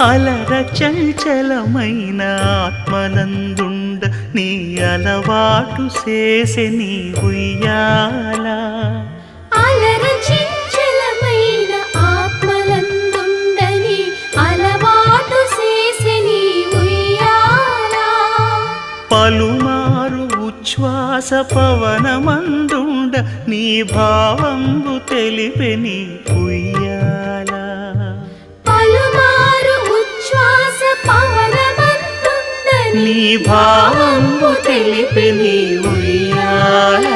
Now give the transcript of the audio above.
అలర చంచలమైన ఆత్మనందుండ నీ అలవాటు చేసే నీ ఉయ్యాల. అలర చంచలమైన ఆత్మనందుండ నీ అలవాటు చేసే నీ ఉయ్యాల. పలుమారు ఉచ్ఛ్వాస పవనమందుండ నీ భావంబు తెలిపే నీ ఉయ్యాల. పలుమారు ఉచ్ఛ్వాస పవనమందుండ నీ భావంబు తెలిపే నీ ఉయ్యాల.